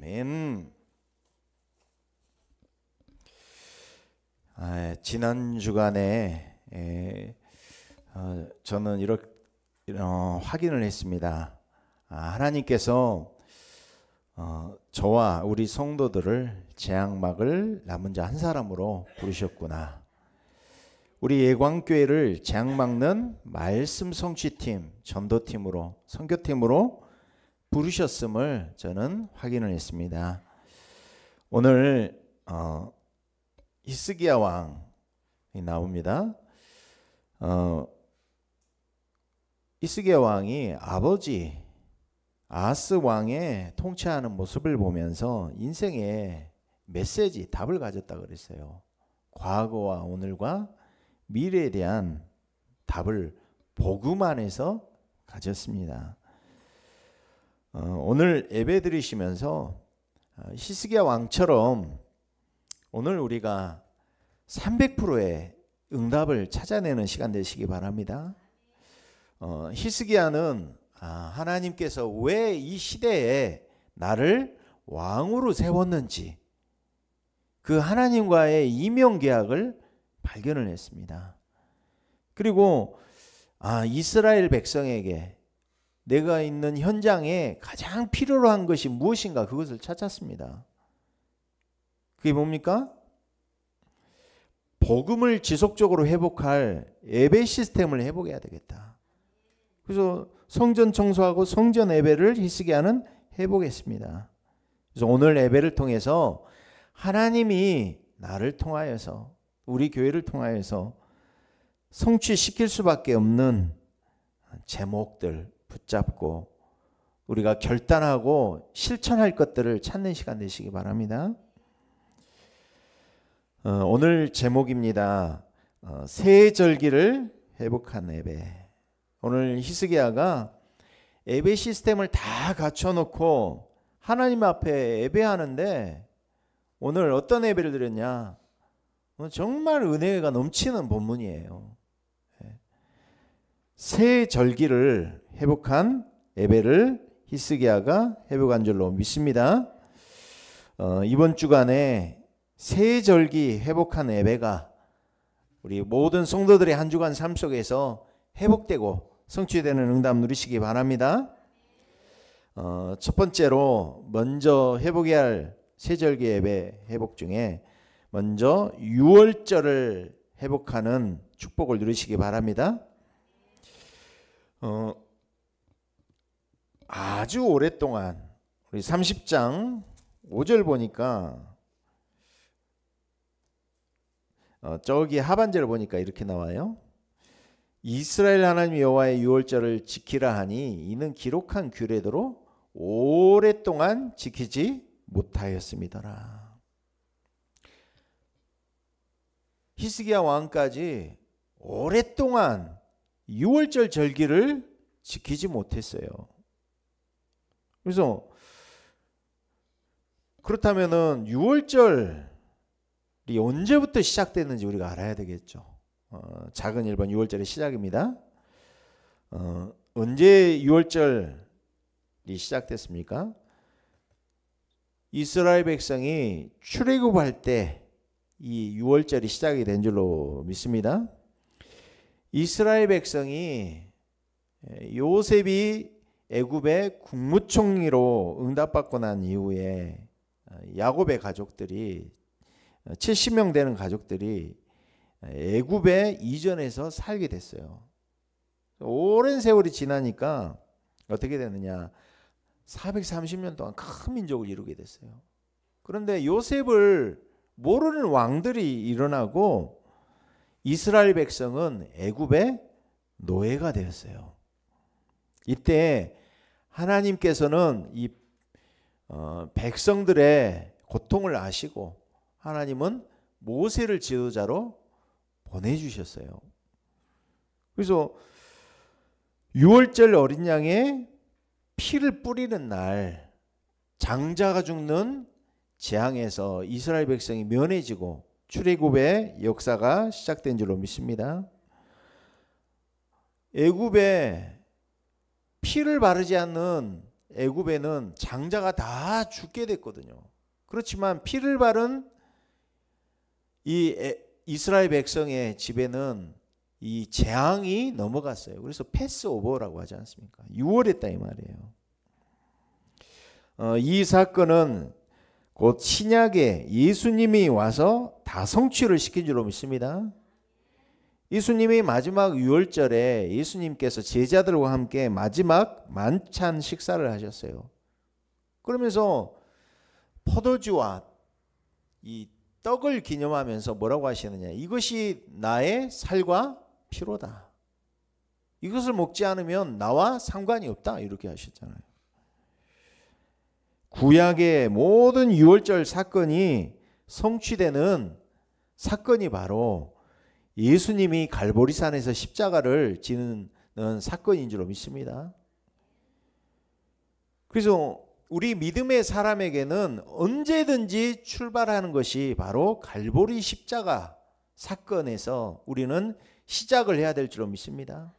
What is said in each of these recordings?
아멘. 지난 주간에 저는 이렇게 확인을 했습니다. 하나님께서 저와 우리 성도들을 재앙막을 남은 자 한 사람으로 부르셨구나. 우리 예광교회를 재앙 막는 말씀 성취팀, 전도팀으로, 선교팀으로 부르셨음을 저는 확인을 했습니다. 오늘 히스기야 왕이 나옵니다. 히스기야 왕이 아버지 아하스 왕의 통치하는 모습을 보면서 인생의 메시지, 답을 가졌다 그랬어요. 과거와 오늘과 미래에 대한 답을 복음 안에서 가졌습니다. 오늘 예배 드리시면서 히스기야 왕처럼 오늘 우리가 300%의 응답을 찾아내는 시간 되시기 바랍니다. 히스기야는 하나님께서 왜 이 시대에 나를 왕으로 세웠는지 그 하나님과의 이명계약을 발견을 했습니다. 그리고 이스라엘 백성에게 내가 있는 현장에 가장 필요로 한 것이 무엇인가 그것을 찾았습니다. 그게 뭡니까? 복음을 지속적으로 회복할 예배 시스템을 회복해야 되겠다. 그래서 성전 청소하고 성전 예배를 히스기야는 회복했습니다. 그래서 오늘 예배를 통해서 하나님이 나를 통하여서 우리 교회를 통하여서 성취시킬 수밖에 없는 제목들 붙잡고 우리가 결단하고 실천할 것들을 찾는 시간 되시기 바랍니다. 오늘 제목입니다. 새 절기를 회복한 예배. 오늘 히스기야가 예배 시스템을 다 갖춰놓고 하나님 앞에 예배하는데 오늘 어떤 예배를 드렸냐? 정말 은혜가 넘치는 본문이에요. 새 절기를 회복한 예배를 히스기야가 회복한 줄로 믿습니다. 이번 주간에 새 절기 회복한 예배가 우리 모든 성도들의 한 주간 삶 속에서 회복되고 성취되는 응답 누리시기 바랍니다. 첫 번째로 먼저 회복해야 할 새 절기 예배 회복 중에 먼저 유월절을 회복하는 축복을 누리시기 바랍니다. 아주 오랫동안 우리 30장 5절 보니까 저기 하반절 보니까 이렇게 나와요. 이스라엘 하나님 여호와의 유월절을 지키라 하니 이는 기록한 규례대로 오랫동안 지키지 못하였음이더라. 히스기야 왕까지 오랫동안 유월절 절기를 지키지 못했어요. 그래서 그렇다면은 유월절이 언제부터 시작됐는지 우리가 알아야 되겠죠. 작은 1번 유월절의 시작입니다. 언제 유월절이 시작됐습니까? 이스라엘 백성이 출애굽할 때 이 유월절이 시작이 된 줄로 믿습니다. 이스라엘 백성이 요셉이 애굽의 국무총리로 응답받고 난 이후에 야곱의 가족들이 70명 되는 가족들이 애굽에 이전해서 살게 됐어요. 오랜 세월이 지나니까 어떻게 되느냐? 430년 동안 큰 민족을 이루게 됐어요. 그런데 요셉을 모르는 왕들이 일어나고 이스라엘 백성은 애굽의 노예가 되었어요. 이때 하나님께서는 이 백성들의 고통을 아시고 하나님은 모세를 지도자로 보내주셨어요. 그래서 유월절 어린 양의 피를 뿌리는 날 장자가 죽는 재앙에서 이스라엘 백성이 면해지고 출애굽의 역사가 시작된 줄로 믿습니다. 애굽에 피를 바르지 않는 애굽에는 장자가 다 죽게 됐거든요. 그렇지만 피를 바른 이 이스라엘 백성의 집에는 이 재앙이 넘어갔어요. 그래서 패스오버라고 하지 않습니까? 유월했다 이 말이에요. 이 사건은 곧 신약에 예수님이 와서 다 성취를 시킨 줄로 믿습니다. 예수님이 마지막 유월절에 예수님께서 제자들과 함께 마지막 만찬 식사를 하셨어요. 그러면서 포도주와 이 떡을 기념하면서 뭐라고 하시느냐? 이것이 나의 살과 피로다. 이것을 먹지 않으면 나와 상관이 없다. 이렇게 하셨잖아요. 구약의 모든 유월절 사건이 성취되는 사건이 바로 예수님이 갈보리산에서 십자가를 지는 사건인 줄로 믿습니다. 그래서 우리 믿음의 사람에게는 언제든지 출발하는 것이 바로 갈보리 십자가 사건에서 우리는 시작을 해야 될 줄로 믿습니다.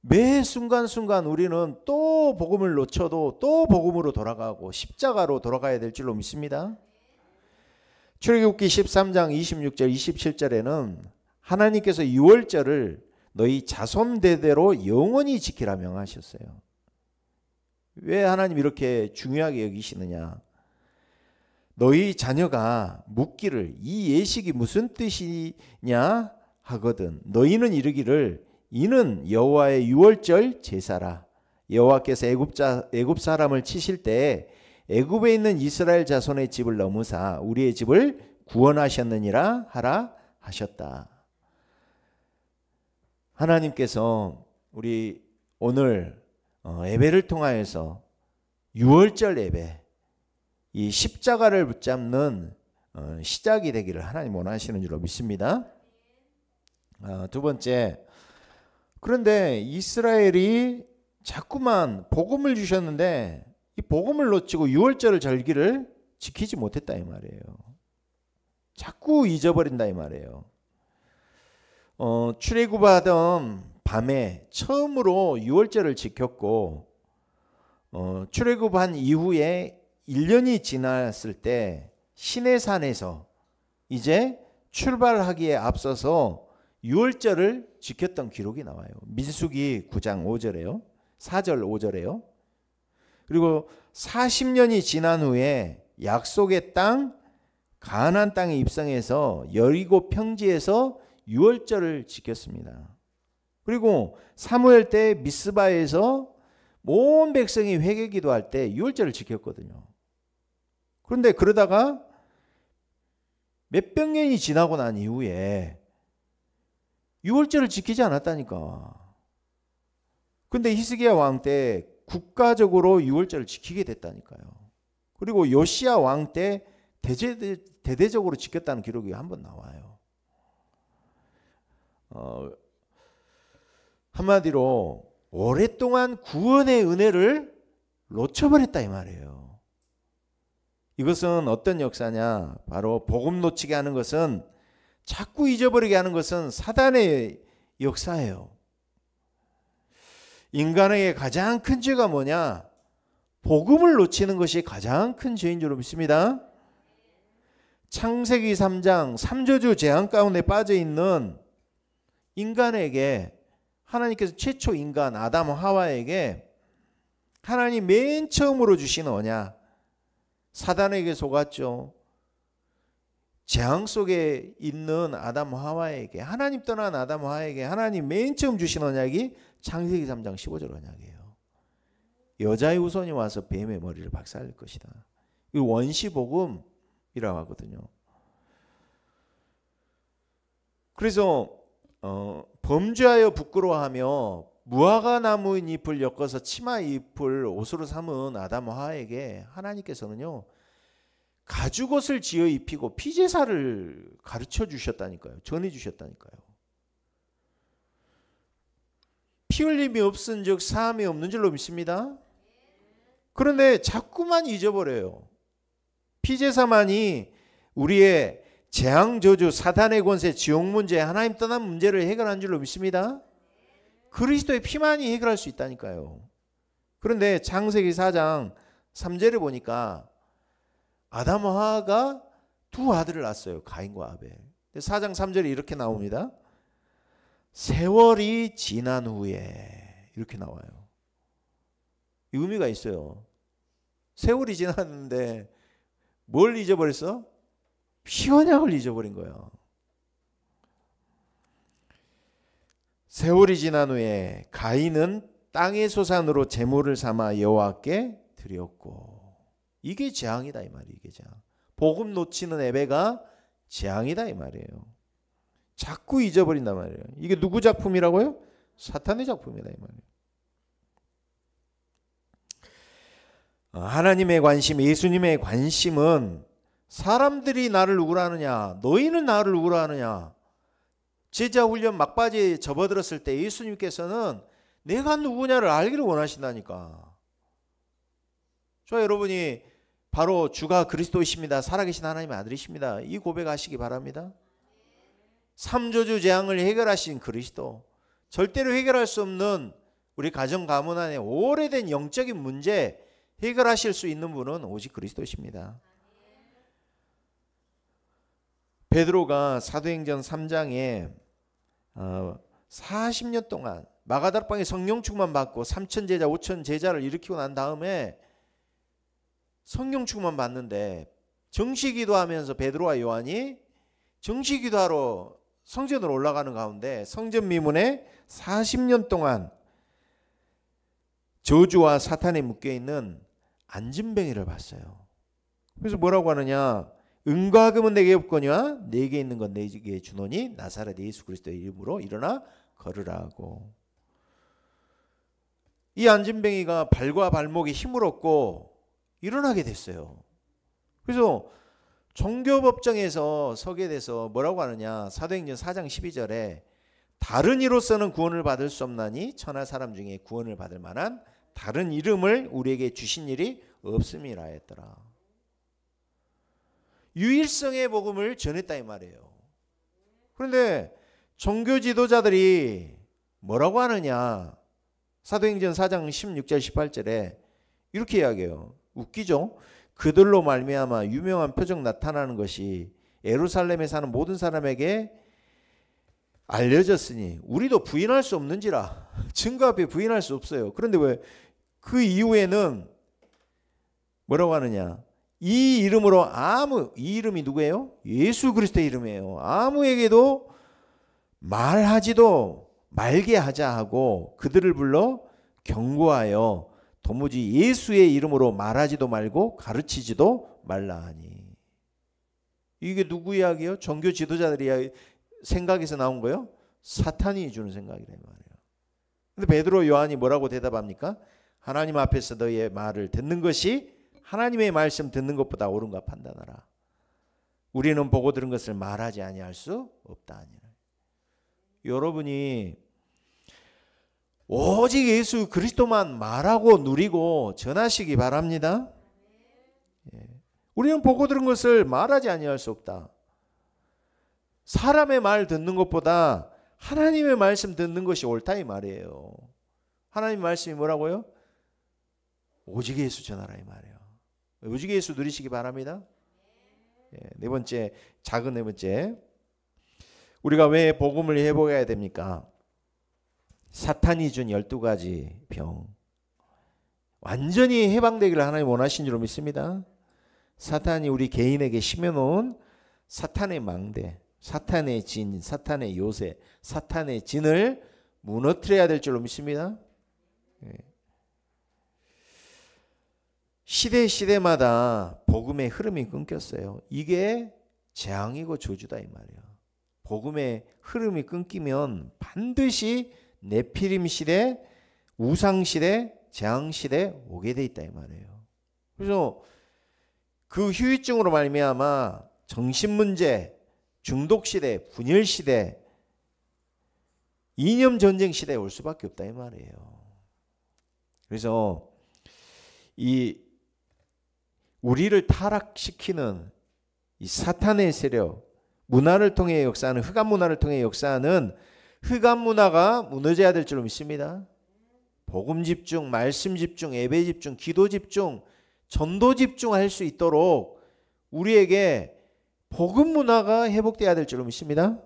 매 순간순간 우리는 또 복음을 놓쳐도 또 복음으로 돌아가고 십자가로 돌아가야 될 줄로 믿습니다. 출애굽기 13장 26절 27절에는 하나님께서 유월절을 너희 자손 대대로 영원히 지키라 명하셨어요. 왜 하나님 이렇게 중요하게 여기시느냐? 너희 자녀가 묻기를 이 예식이 무슨 뜻이냐 하거든 너희는 이르기를 이는 여호와의 유월절 제사라. 여호와께서 애굽 사람을 치실 때에 애굽에 있는 이스라엘 자손의 집을 넘으사 우리의 집을 구원하셨느니라 하라 하셨다. 하나님께서 우리 오늘 예배를 통하여서 유월절 예배, 이 십자가를 붙잡는 시작이 되기를 하나님 원하시는 줄로 믿습니다. 두 번째, 그런데 이스라엘이 자꾸만 복음을 주셨는데 이 복음을 놓치고 유월절을 절기를 지키지 못했다 이 말이에요. 자꾸 잊어버린다 이 말이에요. 출애굽하던 밤에 처음으로 유월절을 지켰고 출애굽한 이후에 1년이 지났을 때 시내산에서 이제 출발하기에 앞서서 유월절을 지켰던 기록이 나와요. 민수기 9장 5절에요. 4절 5절에요. 그리고 40년이 지난 후에 약속의 땅 가나안 땅에 입성해서 여리고 평지에서 유월절을 지켰습니다. 그리고 사무엘 때 미스바에서 온 백성이 회개 기도할 때 유월절을 지켰거든요. 그런데 그러다가 몇백 년이 지나고 난 이후에 유월절을 지키지 않았다니까. 근데 히스기야 왕 때 국가적으로 유월절을 지키게 됐다니까요. 그리고 요시야 왕 때 대대적으로 지켰다는 기록이 한번 나와요. 한마디로 오랫동안 구원의 은혜를 놓쳐버렸다 이 말이에요. 이것은 어떤 역사냐? 바로 복음 놓치게 하는 것은, 자꾸 잊어버리게 하는 것은 사단의 역사예요. 인간에게 가장 큰 죄가 뭐냐? 복음을 놓치는 것이 가장 큰 죄인 줄 믿습니다. 창세기 3장 3저주 재앙 가운데 빠져 있는 인간에게 하나님께서 최초 인간 아담 하와에게 하나님 맨 처음으로 주신 언약, 사단에게 속았죠. 재앙 속에 있는 아담 하와에게, 하나님 떠난 아담 하와에게 하나님 맨 처음 주신 언약이 창세기 3장 15절 언약이에요. 여자의 후손이 와서 뱀의 머리를 박살낼 것이다. 이 원시복음이라고 하거든요. 그래서 범죄하여 부끄러워하며 무화과 나무 잎을 엮어서 치마 잎을 옷으로 삼은 아담 하와에게 하나님께서는요, 가죽옷을 지어 입히고 피제사를 가르쳐 주셨다니까요. 전해 주셨다니까요. 피 흘림이 없은 즉 사함이 없는 줄로 믿습니다. 그런데 자꾸만 잊어버려요. 피제사만이 우리의 재앙 저주 사단의 권세 지옥 문제 하나님 떠난 문제를 해결한 줄로 믿습니다. 그리스도의 피만이 해결할 수 있다니까요. 그런데 창세기 4장 3절에 보니까 아담과 하와가 두 아들을 낳았어요. 가인과 아벨. 4장 3절에 이렇게 나옵니다. 세월이 지난 후에 이렇게 나와요. 의미가 있어요. 세월이 지났는데 뭘 잊어버렸어? 피언약을 잊어버린 거예요. 세월이 지난 후에 가인은 땅의 소산으로 제물을 삼아 여호와께 드렸고, 이게 재앙이다 이 말이에요. 이게 재앙. 복음 놓치는 예배가 재앙이다 이 말이에요. 자꾸 잊어버린단 말이에요. 이게 누구 작품이라고요? 사탄의 작품이다 이 말이에요. 하나님의 관심, 예수님의 관심은 사람들이 나를 누구라 하느냐, 너희는 나를 누구라 하느냐. 제자훈련 막바지에 접어들었을 때 예수님께서는 내가 누구냐를 알기를 원하신다니까. 저 여러분이 바로 주가 그리스도이십니다, 살아계신 하나님의 아들이십니다, 이 고백하시기 바랍니다. 삼조주 재앙을 해결하신 그리스도, 절대로 해결할 수 없는 우리 가정 가문 안에 오래된 영적인 문제 해결하실 수 있는 분은 오직 그리스도이십니다. 베드로가 사도행전 3장에 40년 동안 마가다락방에 성령 충만 받고 3천 제자 5천 제자를 일으키고 난 다음에 성령 충만 받는데 정시기도하면서 베드로와 요한이 정시기도하러 성전으로 올라가는 가운데 성전 미문에 40년 동안 저주와 사탄에 묶여있는 안진뱅이를 봤어요. 그래서 뭐라고 하느냐, 은과 금은 내게 없거니와 내게 있는 건 내게 주노니 나사렛 예수 그리스도의 이름으로 일어나 걸으라 하고, 이 안진뱅이가 발과 발목에 힘을 얻고 일어나게 됐어요. 그래서 종교법정에서 서게 돼서 뭐라고 하느냐, 사도행전 4장 12절에 다른 이로서는 구원을 받을 수 없나니 천하 사람 중에 구원을 받을 만한 다른 이름을 우리에게 주신 일이 없음이라 했더라. 유일성의 복음을 전했다 이 말이에요. 그런데 종교 지도자들이 뭐라고 하느냐, 사도행전 4장 16절 18절에 이렇게 이야기해요. 웃기죠? 그들로 말미암아 유명한 표적 나타나는 것이 예루살렘에 사는 모든 사람에게 알려졌으니 우리도 부인할 수 없는지라. 증거 앞에 부인할 수 없어요. 그런데 왜 그 이후에는 뭐라고 하느냐, 이 이름으로 이 이름이 누구예요? 예수 그리스도의 이름이에요. 아무에게도 말하지도 말게 하자 하고 그들을 불러 경고하여 도무지 예수의 이름으로 말하지도 말고 가르치지도 말라 하니. 이게 누구 이야기예요? 종교 지도자들이 생각에서 나온 거예요? 사탄이 주는 생각이란 말이에요. 근데 베드로 요한이 뭐라고 대답합니까? 하나님 앞에서 너희의 말을 듣는 것이 하나님의 말씀 듣는 것보다 옳은가 판단하라. 우리는 보고 들은 것을 말하지 아니할 수 없다 하니라. 여러분이 오직 예수 그리스도만 말하고 누리고 전하시기 바랍니다. 우리는 보고 들은 것을 말하지 아니할 수 없다. 사람의 말 듣는 것보다 하나님의 말씀 듣는 것이 옳다 이 말이에요. 하나님 말씀이 뭐라고요? 오직 예수 전하라 이 말이에요. 오직 예수 누리시기 바랍니다. 네 번째, 작은 네 번째, 우리가 왜 복음을 회복해야 됩니까? 사탄이 준 12가지 병, 완전히 해방되기를 하나님 원하신 줄 믿습니다. 사탄이 우리 개인에게 심어놓은 사탄의 망대, 사탄의 진, 사탄의 요새, 사탄의 진을 무너뜨려야 될 줄로 믿습니다. 시대마다 복음의 흐름이 끊겼어요. 이게 재앙이고 저주다 이 말이에요. 복음의 흐름이 끊기면 반드시 네피림 시대, 우상 시대, 재앙 시대 오게 돼 있다 이 말이에요. 그래서 그 후유증으로 말미암아 정신 문제, 중독 시대, 분열 시대, 이념 전쟁 시대에 올 수밖에 없다 이 말이에요. 그래서 이 우리를 타락시키는 이 사탄의 세력, 문화를 통해 역사하는, 흑암 문화를 통해 역사하는 흑암 문화가 무너져야 될 줄로 믿습니다. 복음 집중, 말씀 집중, 예배 집중, 기도 집중, 전도 집중할 수 있도록 우리에게 복음 문화가 회복돼야 될 줄로 믿습니다.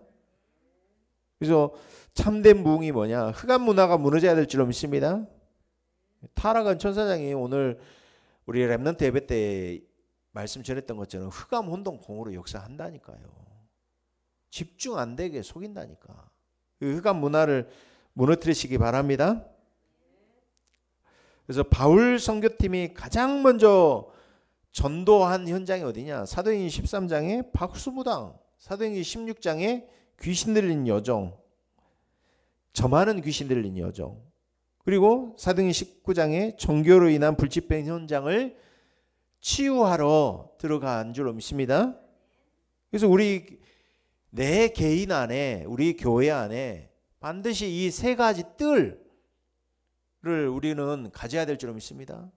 그래서 참된 부흥이 뭐냐? 흑암 문화가 무너져야 될 줄로 믿습니다. 타락한 천사장이 오늘 우리 렘넌트 예배 때 말씀 전했던 것처럼 흑암 혼동 공으로 역사한다니까요. 집중 안 되게 속인다니까. 그 흑암 문화를 무너뜨리시기 바랍니다. 그래서 바울 선교팀이 가장 먼저 전도한 현장이 어디냐? 사도행전 13장의 박수무당, 사도행전 16장의 귀신 들린 여종, 점하는 귀신 들린 여종, 그리고 사도행전 19장의 종교로 인한 불집행 현장을 치유하러 들어간 줄로 믿습니다. 그래서 우리 내 개인 안에, 우리 교회 안에 반드시 이 세 가지 뜰을 우리는 가져야 될 줄로 믿습니다.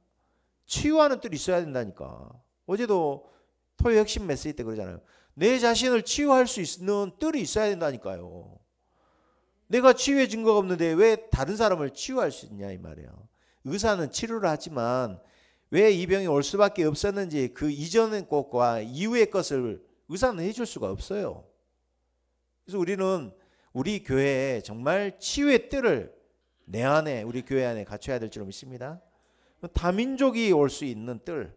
치유하는 뜰이 있어야 된다니까. 어제도 토요 핵심 메시지 때 그러잖아요. 내 자신을 치유할 수 있는 뜰이 있어야 된다니까요. 내가 치유의 증거가 없는데 왜 다른 사람을 치유할 수 있냐 이 말이에요. 의사는 치료를 하지만 왜 이 병이 올 수밖에 없었는지 그 이전의 것과 이후의 것을 의사는 해줄 수가 없어요. 그래서 우리는 우리 교회에 정말 치유의 뜰을 내 안에, 우리 교회 안에 갖춰야 될 줄 믿습니다. 다민족이 올 수 있는 뜰,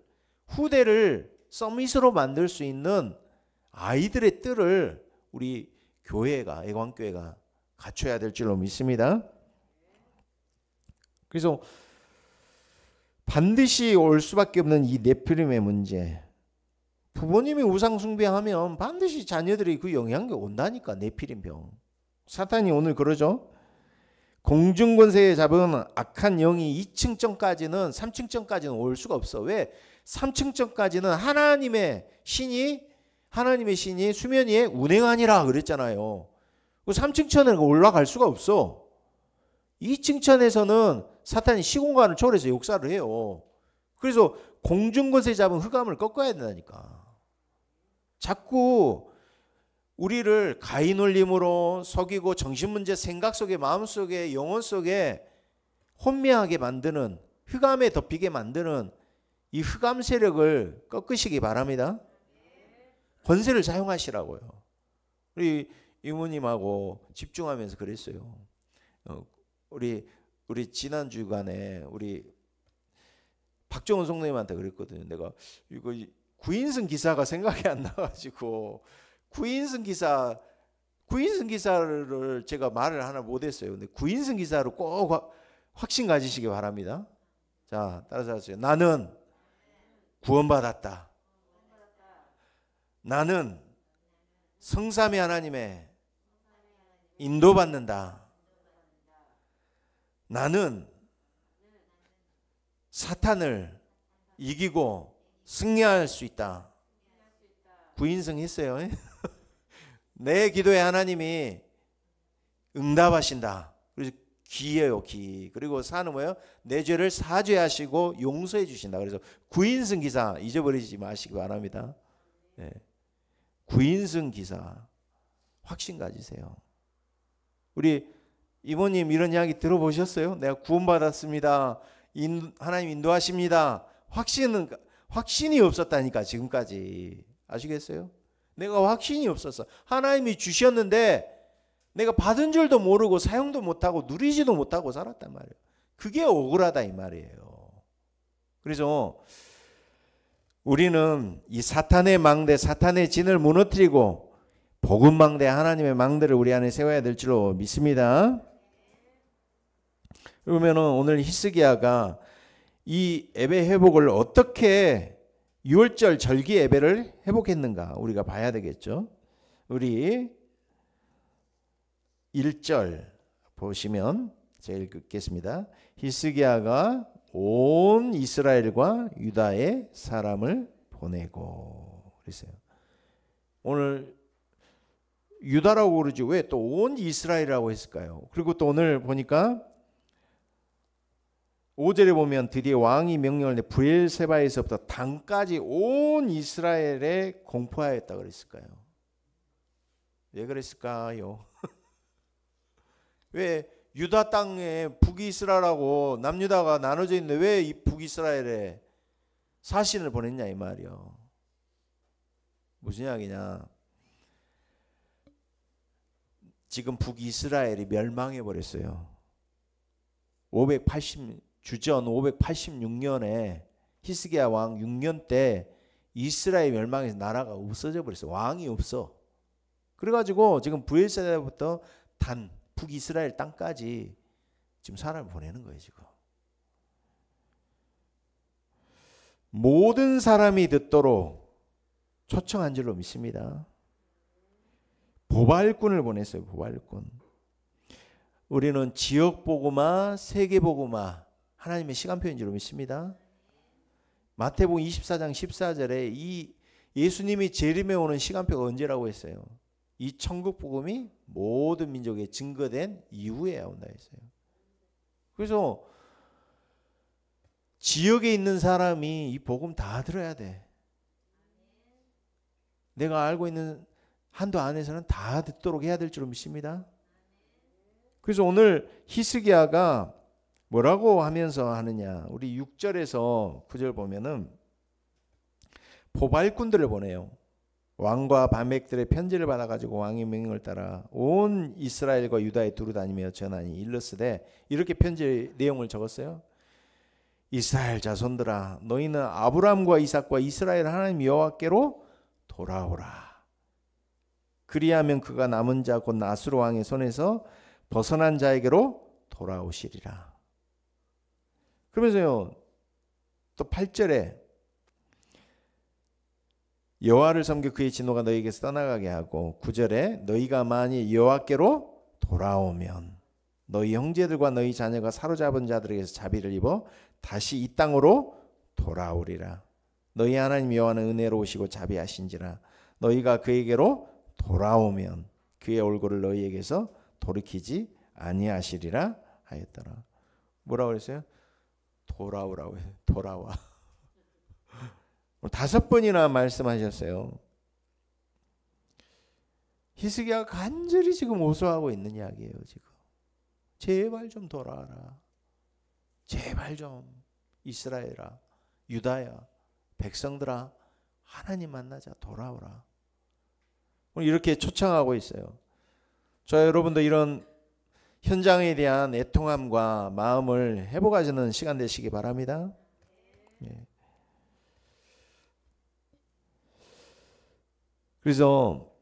후대를 서밋으로 만들 수 있는 아이들의 뜰을 우리 교회가, 애광교회가 갖춰야 될 줄로 믿습니다. 그래서 반드시 올 수밖에 없는 이 네피림의 문제, 부모님이 우상 숭배하면 반드시 자녀들이 그 영향이 온다니까. 네피림 병. 사탄이 오늘 그러죠. 공중권세에 잡은 악한 영이 2층점까지는 3층점까지는 올 수가 없어. 왜? 3층점까지는 하나님의 신이 수면 위에 운행하니라 그랬잖아요. 3층천에 올라갈 수가 없어. 2층천에서는 사탄이 시공간을 초월해서 역사를 해요. 그래서 공중권세 잡은 흑암을 꺾어야 된다니까. 자꾸 우리를 가인올림으로 속이고 정신문제 생각 속에, 마음 속에, 영혼 속에 혼미하게 만드는, 흑암에 덮이게 만드는 이 흑암 세력을 꺾으시기 바랍니다. 권세를 사용하시라고요. 우리 이모님하고 집중하면서 그랬어요. 우리 지난 주간에 우리 박정훈 성도님한테 그랬거든요. 내가 이거 구인승 기사가 생각이 안 나가지고 구인승 기사를 제가 말을 하나 못했어요. 근데 구인승 기사로 꼭 확신 가지시기 바랍니다. 자, 따라서 하세요. 나는 구원받았다. 나는 성삼위 하나님의 인도받는다. 나는 사탄을 이기고 승리할 수 있다. 구인승 했어요. 내 기도에 하나님이 응답하신다. 그래서 기예요, 기. 그리고 사는 뭐예요? 내 죄를 사죄하시고 용서해 주신다. 그래서 구인승 기사 잊어버리지 마시기 바랍니다. 네. 구인승 기사 확신 가지세요. 우리 이모님 이런 이야기 들어보셨어요? 내가 구원받았습니다. 하나님 인도하십니다. 확신이 없었다니까 지금까지. 아시겠어요? 내가 확신이 없었어. 하나님이 주셨는데 내가 받은 줄도 모르고 사용도 못하고 누리지도 못하고 살았단 말이에요. 그게 억울하다 이 말이에요. 그래서 우리는 이 사탄의 망대, 사탄의 진을 무너뜨리고 복음 망대, 하나님의 망대를 우리 안에 세워야 될 줄로 믿습니다. 그러면 오늘 히스기야가 이 예배 회복을 어떻게 6월절 절기 예배를 회복했는가 우리가 봐야 되겠죠. 우리 1절 보시면 제가 읽겠습니다. 히스기야가 온 이스라엘과 유다의 사람을 보내고 그랬어요. 오늘 유다라고 그러지 왜 또 온 이스라엘이라고 했을까요? 그리고 또 오늘 보니까 5절에 보면 드디어 왕이 명령을 내 브엘세바에서부터 단까지 온 이스라엘에 공포하였다 그랬을까요? 왜 그랬을까요? 왜 유다 땅에 북이스라엘하고 남유다가 나눠져 있는데 왜 이 북이스라엘에 사신을 보냈냐 이 말이요. 무슨 이야기냐. 지금 북이스라엘이 멸망해 버렸어요. 주전 586년에 히스기야 왕 6년 때 이스라엘 멸망해서 나라가 없어져 버렸어요. 왕이 없어. 그래가지고 지금 브엘세바부터 단 북이스라엘 땅까지 지금 사람을 보내는 거예요. 지금 모든 사람이 듣도록 초청한 줄로 믿습니다. 보발꾼을 보냈어요. 보발꾼. 우리는 지역 복음화, 세계 복음화 하나님의 시간표인 줄로 믿습니다. 마태복음 24장 14절에 이 예수님이 재림에 오는 시간표가 언제라고 했어요? 이 천국 복음이 모든 민족에 증거된 이후에 온다 했어요. 그래서 지역에 있는 사람이 이 복음 다 들어야 돼. 내가 알고 있는 한도 안에서는 다 듣도록 해야 될 줄로 믿습니다. 그래서 오늘 히스기야가 뭐라고 하면서 하느냐. 우리 6절에서 9절 보면은 보발꾼들을 보내요. 왕과 반백들의 편지를 받아가지고 왕의 명령을 따라 온 이스라엘과 유다에 두루 다니며 전하니 일렀으되 이렇게 편지 내용을 적었어요. 이스라엘 자손들아 너희는 아브라함과 이삭과 이스라엘 하나님 여호와께로 돌아오라. 그리하면 그가 남은 자 곧 나스로 왕의 손에서 벗어난 자에게로 돌아오시리라. 그러면서요 또 8절에 여호와를 섬겨 그의 진노가 너희에게서 떠나가게 하고 9절에 너희가 만일 여호와께로 돌아오면 너희 형제들과 너희 자녀가 사로잡은 자들에게서 자비를 입어 다시 이 땅으로 돌아오리라. 너희 하나님 여호와는 은혜로우시고 자비하신지라. 너희가 그에게로 돌아오면 그의 얼굴을 너희에게서 돌이키지 아니하시리라 하였더라. 뭐라고 그랬어요? 돌아오라고 해요. 돌아와. 5번이나 말씀하셨어요. 히스기야가 간절히 지금 호소하고 있는 이야기예요. 지금 제발 좀 돌아와라. 제발 좀 이스라엘아, 유다야, 백성들아, 하나님 만나자. 돌아오라. 오늘 이렇게 초청하고 있어요. 저 여러분도 이런 현장에 대한 애통함과 마음을 회복하시는 시간 되시기 바랍니다. 예. 그래서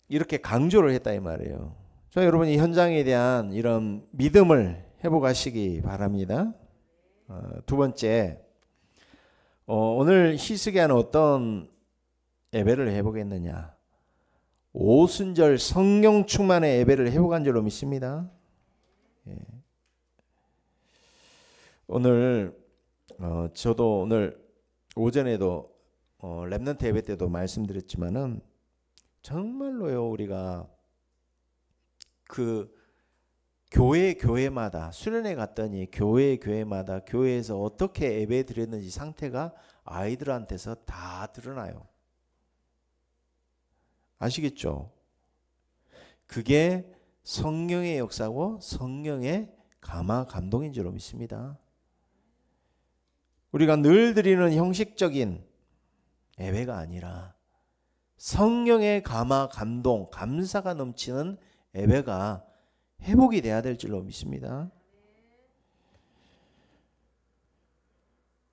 이렇게 강조를 했다 이 말이에요. 저 여러분이 현장에 대한 이런 믿음을 회복하시기 바랍니다. 두 번째, 오늘 히스기야는 어떤 예배를 회복했느냐? 오순절 성령 충만의 예배를 회복한 줄로 믿습니다. 예. 오늘 저도 오늘 오전에도 렘넌트 예배 때도 말씀드렸지만은 정말로요 우리가 그 교회마다 수련회 갔더니 교회마다 교회에서 어떻게 예배 드렸는지 상태가 아이들한테서 다 드러나요. 아시겠죠? 그게 성령의 역사고 성령의 감화 감동인 줄로 믿습니다. 우리가 늘 드리는 형식적인 예배가 아니라 성령의 감화 감동 감사가 넘치는 예배가 회복이 돼야 될 줄로 믿습니다.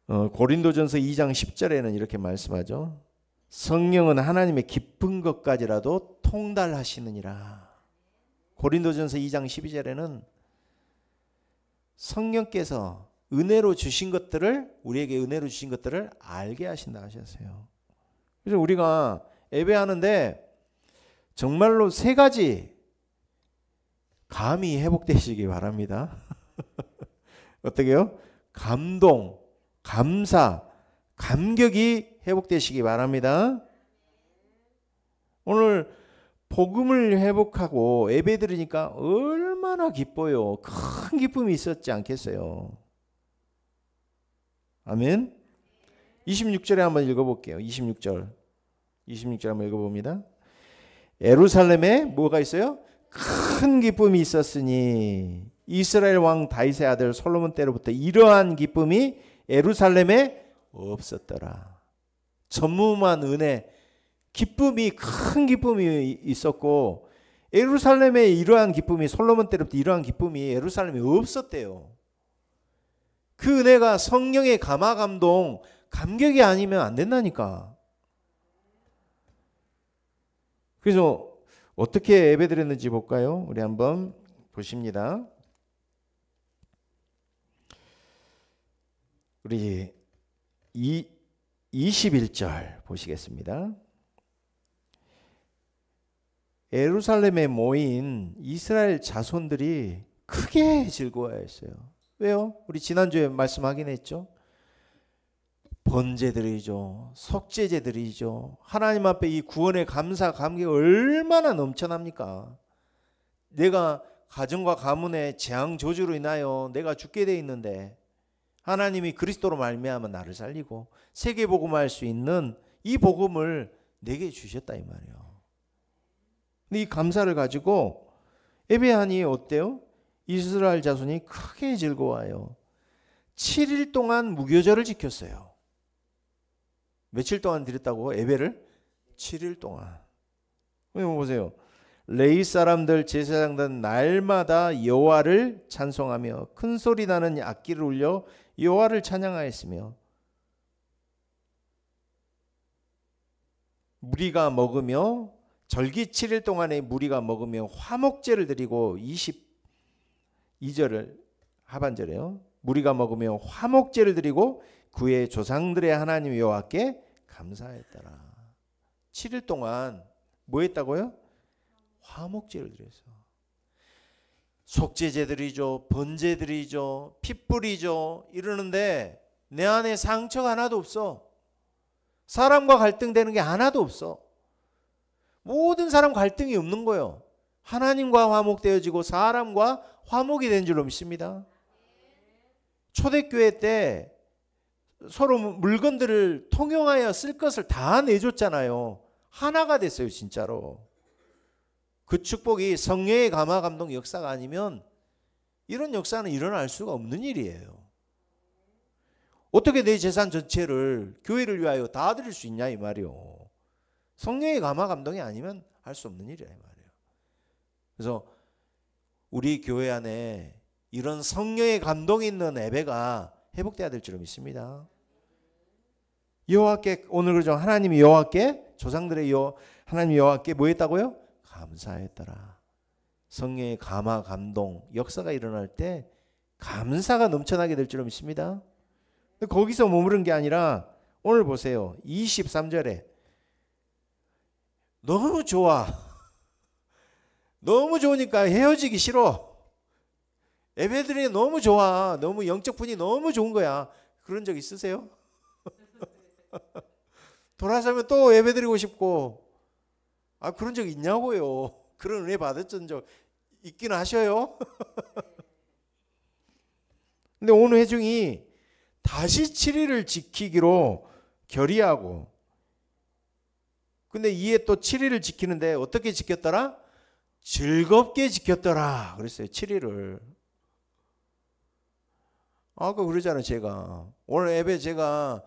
고린도전서 2장 10절에는 이렇게 말씀하죠. 성령은 하나님의 기쁜 것까지라도 통달하시느니라. 고린도전서 2장 12절에는 성령께서 은혜로 주신 것들을 우리에게 은혜로 주신 것들을 알게 하신다 하셨어요. 그래서 우리가 예배하는데 정말로 세 가지 감이 회복되시기 바랍니다. 어떻게요? 감동, 감사, 감격이 회복되시기 바랍니다. 오늘 복음을 회복하고 예배 드리니까 얼마나 기뻐요. 큰 기쁨이 있었지 않겠어요? 아멘. 26절에 한번 읽어볼게요. 26절 한번 읽어봅니다. 예루살렘에 뭐가 있어요? 큰 기쁨이 있었으니 이스라엘 왕 다윗의 아들 솔로몬 때로부터 이러한 기쁨이 예루살렘에 없었더라. 전무한 은혜, 기쁨이 큰 기쁨이 있었고 예루살렘에 이러한 기쁨이 솔로몬 때로부터 이러한 기쁨이 예루살렘에 없었대요. 그 은혜가 성령의 감화 감동, 감격이 아니면 안 된다니까. 그래서 어떻게 예배드렸는지 볼까요? 우리 한번 보십니다. 우리 21절 보시겠습니다. 예루살렘에 모인 이스라엘 자손들이 크게 즐거워했어요. 왜요? 우리 지난주에 말씀하긴 했죠. 번제들이죠. 속죄제들이죠. 하나님 앞에 이 구원의 감사 감격이 얼마나 넘쳐납니까? 내가 가정과 가문의 재앙 저주로 인하여 내가 죽게 돼 있는데 하나님이 그리스도로 말미암아 나를 살리고 세계 복음할 수 있는 이 복음을 내게 주셨다 이 말이에요. 근데 이 감사를 가지고 예배하니 어때요? 이스라엘 자손이 크게 즐거워하여 7일 동안 무교절을 지켰어요. 며칠 동안 드렸다고? 예배를? 7일 동안. 보세요. 레위 사람들 제사장들은 날마다 여호와를 찬송하며 큰 소리 나는 악기를 울려 여호와를 찬양하였으며 무리가 먹으며 절기 7일 동안에 무리가 먹으며 화목제를 드리고 22절을 하반절에요. 무리가 먹으며 화목제를 드리고 그의 조상들의 하나님 여호와께 감사했더라. 7일 동안 뭐 했다고요? 화목제를 드려서 속죄제들이죠, 번제들이죠, 핏불이죠 이러는데 내 안에 상처가 하나도 없어. 사람과 갈등되는 게 하나도 없어. 모든 사람 갈등이 없는 거예요. 하나님과 화목되어지고 사람과 화목이 된 줄로 믿습니다. 초대교회 때 서로 물건들을 통용하여 쓸 것을 다 내줬잖아요. 하나가 됐어요 진짜로. 그 축복이 성령의 감화 감동 역사가 아니면 이런 역사는 일어날 수가 없는 일이에요. 어떻게 내 재산 전체를 교회를 위하여 다 드릴 수 있냐 이 말이요. 성령의 감화 감동이 아니면 할 수 없는 일이야 이 말이에요. 그래서 우리 교회 안에 이런 성령의 감동이 있는 예배가 회복돼야 될 줄 믿습니다. 여호와께 오늘 그러죠. 하나님이 여호와께 조상들의 하나님 여호와께 뭐 했다고요? 감사했더라. 성령의 감화 감동 역사가 일어날 때 감사가 넘쳐나게 될 줄 믿습니다. 거기서 머무른 게 아니라 오늘 보세요. 23절에 너무 좋아. 너무 좋으니까 헤어지기 싫어. 예배드리기 너무 좋아. 너무 영적 분이 너무 좋은 거야. 그런 적 있으세요? 돌아서면 또 예배드리고 싶고 그런 적 있냐고요. 그런 은혜 받았던 적 있긴 하셔요. 근데 오늘 회중이 다시 7일을 지키기로 결의하고 근데 이에 또 7일을 지키는데 어떻게 지켰더라? 즐겁게 지켰더라 그랬어요. 7일을. 아까 그러잖아요. 제가 오늘 예배 내가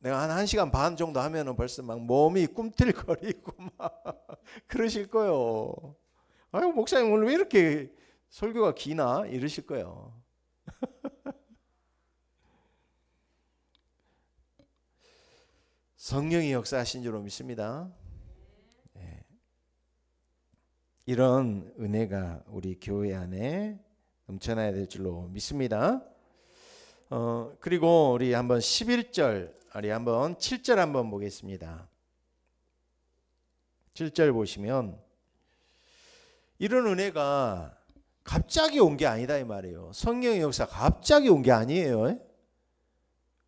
한 1시간 반 정도 하면은 벌써 막 몸이 꿈틀거리고 막 그러실 거예요. 아유 목사님 오늘 왜 이렇게 설교가 기나 이러실 거예요. 성령이 역사하신 줄로 믿습니다. 네. 이런 은혜가 우리 교회 안에 넘쳐나야 될 줄로 믿습니다. 그리고 우리 한번 11절, 우리 한번 7절 한번 보겠습니다. 7절 보시면 이런 은혜가 갑자기 온 게 아니다 이 말이에요. 성령의 역사 갑자기 온 게 아니에요.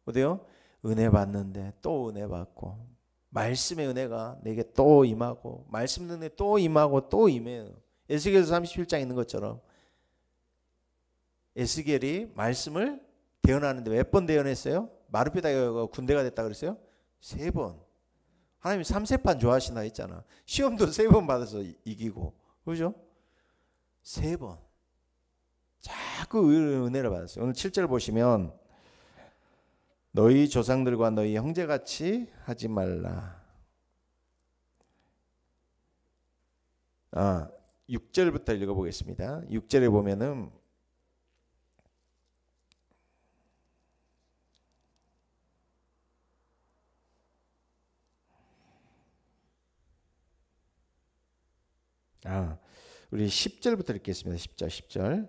어때요? 은혜 받는데 또 은혜 받고 말씀의 은혜가 내게 또 임하고 말씀 은혜 또 임하고 또 임해요. 에스겔서 37장 있는 것처럼 에스겔이 말씀을 대언하는데 몇 번 대언했어요? 마르피다가 군대가 됐다 그랬어요? 3번. 하나님이 3세판 좋아하시나 했잖아. 시험도 3번 받아서 이기고 그죠? 3번 자꾸 은혜를 받았어요. 오늘 7절 보시면 너희 조상들과 너희 형제같이 하지 말라. 6절부터 읽어보겠습니다. 6절에 보면은 우리 10절부터 읽겠습니다. 10절.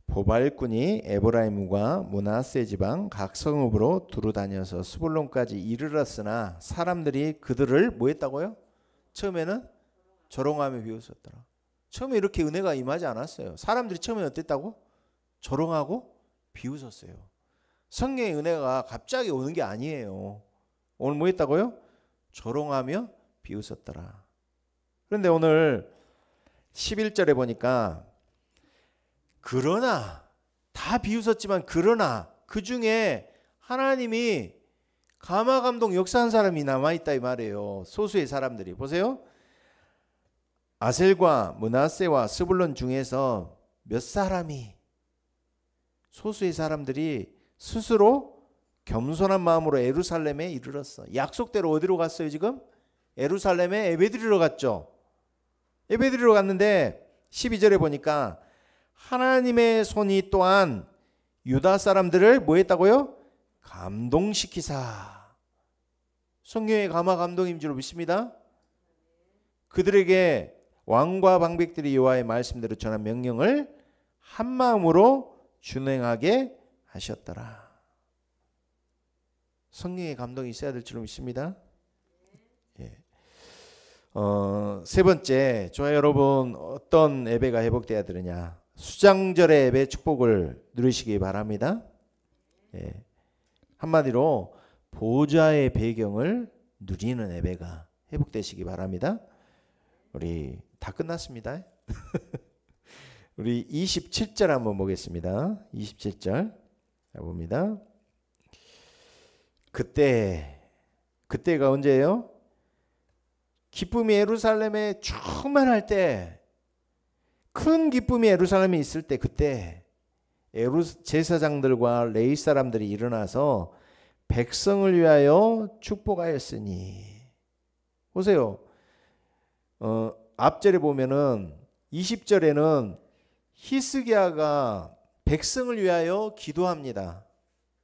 보발꾼이 에브라임과 므낫세 지방 각 성읍으로 두루 다녀서 스불론까지 이르렀으나 사람들이 그들을 뭐 했다고요? 처음에는 조롱하며 비웃었더라. 처음에 이렇게 은혜가 임하지 않았어요. 사람들이 처음에 어땠다고? 조롱하고 비웃었어요. 성령의 은혜가 갑자기 오는 게 아니에요. 오늘 뭐 했다고요? 조롱하며 비웃었더라. 그런데 오늘 11절에 보니까 그러나 다 비웃었지만 그러나 그 중에 하나님이 감화감동 역사한 사람이 남아있다 이 말이에요. 소수의 사람들이. 보세요. 아셀과 므낫세와 스불론 중에서 몇 사람이 소수의 사람들이 스스로 겸손한 마음으로 예루살렘에 이르렀어. 약속대로 어디로 갔어요 지금? 예루살렘에 예배드리러 갔죠. 예배드리러 갔는데 12절에 보니까 하나님의 손이 또한 유다 사람들을 뭐 했다고요? 감동시키사. 성령의 감화 감동인 줄 믿습니다. 그들에게 왕과 방백들이 여호와의 말씀대로 전한 명령을 한 마음으로 준행하게 하셨더라. 성령의 감동이 있어야 될 줄 믿습니다. 세 번째, 저와 여러분 어떤 예배가 회복돼야 되느냐? 수장절의 예배 축복을 누리시기 바랍니다. 한마디로 보좌의 배경을 누리는 예배가 회복되시기 바랍니다. 우리 다 끝났습니다. 우리 27절 한번 보겠습니다. 27절 봅니다. 그때가 언제예요? 기쁨이 예루살렘에 충만할 때, 큰 기쁨이 예루살렘에 있을 때, 그때 제사장들과 레위 사람들이 일어나서 백성을 위하여 축복하였으니. 보세요. 앞절에 보면은 20절에는 히스기야가 백성을 위하여 기도합니다.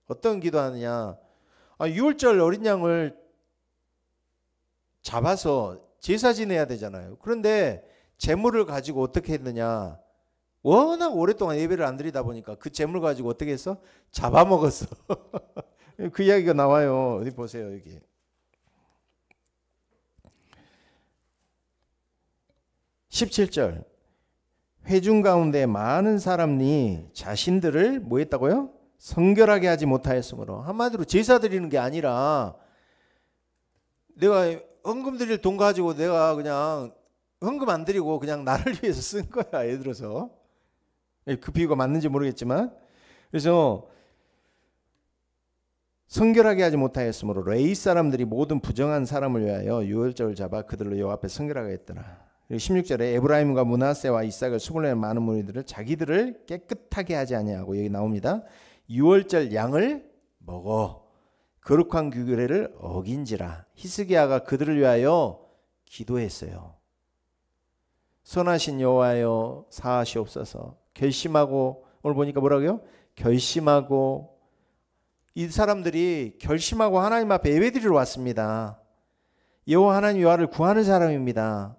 어떤 기도하느냐? 6월절 어린 양을 잡아서 제사 지내야 되잖아요. 그런데 재물을 가지고 어떻게 했느냐? 워낙 오랫동안 예배를 안 드리다 보니까 그 재물 가지고 어떻게 했어? 잡아먹었어. 그 이야기가 나와요. 어디 보세요, 여기. (17절) 회중 가운데 많은 사람이 자신들을 뭐 했다고요? 성결하게 하지 못하였으므로. 한마디로 제사 드리는 게 아니라 내가 헌금 드릴 돈 가지고 내가 그냥 헌금 안 드리고 그냥 나를 위해서 쓴 거야. 예를 들어서. 그 비유가 맞는지 모르겠지만. 그래서 성결하게 하지 못하였으므로 레위 사람들이 모든 부정한 사람을 위하여 유월절을 잡아 그들로 여호와 앞에 성결하게 했더라. 16절에 에브라임과 므낫세와 이삭을 스불론의 많은 무리들을 자기들을 깨끗하게 하지 아니하고 여기 나옵니다. 유월절 양을 먹어 거룩한 규례를 어긴지라. 히스기야가 그들을 위하여 기도했어요. 선하신 여호와여 사하시옵소서. 결심하고, 오늘 보니까 뭐라고요? 결심하고. 이 사람들이 결심하고 하나님 앞에 예배드리러 왔습니다. 여호와 하나님 여호와를 구하는 사람입니다.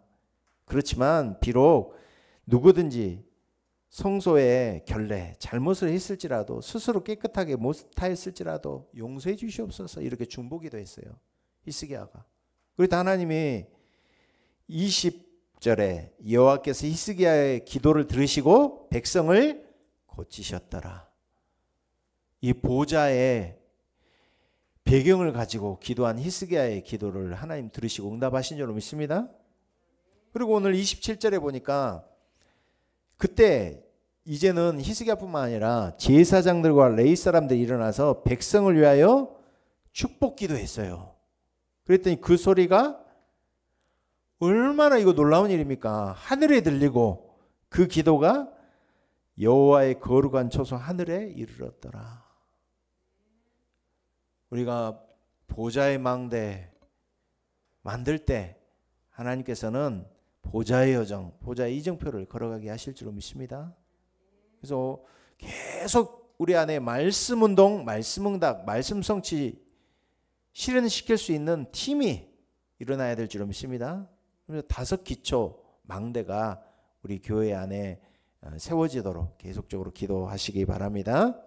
그렇지만 비록 누구든지 성소의 결례, 잘못을 했을지라도 스스로 깨끗하게 못하였을지라도 용서해 주시옵소서 이렇게 중보기도 했어요. 히스기야가. 그래서 하나님이 20절에 여호와께서 히스기야의 기도를 들으시고 백성을 고치셨더라. 이 보좌의 배경을 가지고 기도한 히스기야의 기도를 하나님 들으시고 응답하신 줄 믿습니다. 그리고 오늘 27절에 보니까 그때 이제는 히스기야뿐만 아니라 제사장들과 레위 사람들이 일어나서 백성을 위하여 축복 기도했어요. 그랬더니 그 소리가 얼마나 이거 놀라운 일입니까? 하늘에 들리고 그 기도가 여호와의 거룩한 초소 하늘에 이르렀더라. 우리가 보좌의 망대 만들 때 하나님께서는 보좌의 여정, 보좌의 이정표를 걸어가게 하실 줄로 믿습니다. 그래서 계속 우리 안에 말씀 운동, 말씀 응답, 말씀 성취 실현시킬 수 있는 팀이 일어나야 될 줄로 믿습니다. 그래서 5 기초 망대가 우리 교회 안에 세워지도록 계속적으로 기도하시기 바랍니다.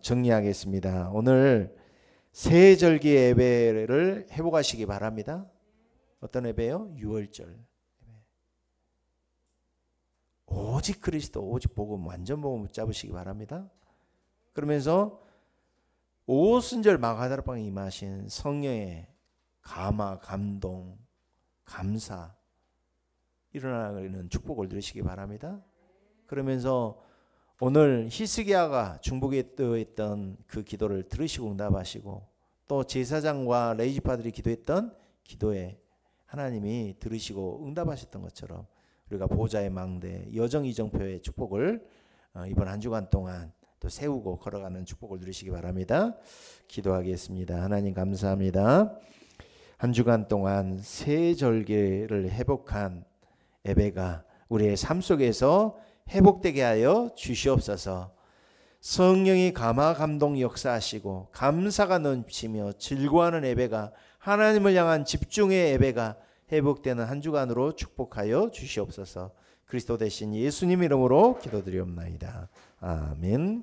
정리하겠습니다. 오늘 새 절기 예배를 회복하시기 바랍니다. 어떤 예배요? 6월절. 오직 그리스도, 오직 복음, 완전 복음 붙잡으시기 바랍니다. 그러면서 오순절 마가다락방에 임하신 성령의 감화, 감동, 감사 일어나는 축복을 누리시기 바랍니다. 그러면서 오늘 히스기야가 중보기에 있던 그 기도를 들으시고 응답하시고 또 제사장과 레위지파들이 기도했던 기도에 하나님이 들으시고 응답하셨던 것처럼 우리가 보좌의 망대, 여정 이정표의 축복을 이번 한 주간 동안 또 세우고 걸어가는 축복을 누리시기 바랍니다. 기도하겠습니다. 하나님 감사합니다. 한 주간 동안 새 절기를 회복한 예배가 우리의 삶 속에서 회복되게 하여 주시옵소서. 성령이 감화 감동 역사하시고 감사가 넘치며 즐거워하는 예배가 하나님을 향한 집중의 예배가 회복되는 한 주간으로 축복하여 주시옵소서. 그리스도 대신 예수님 이름으로 기도드리옵나이다. 아멘.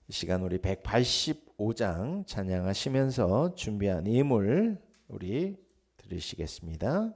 이 시간 우리 185장 찬양하시면서 준비한 예물 우리 들으시겠습니다.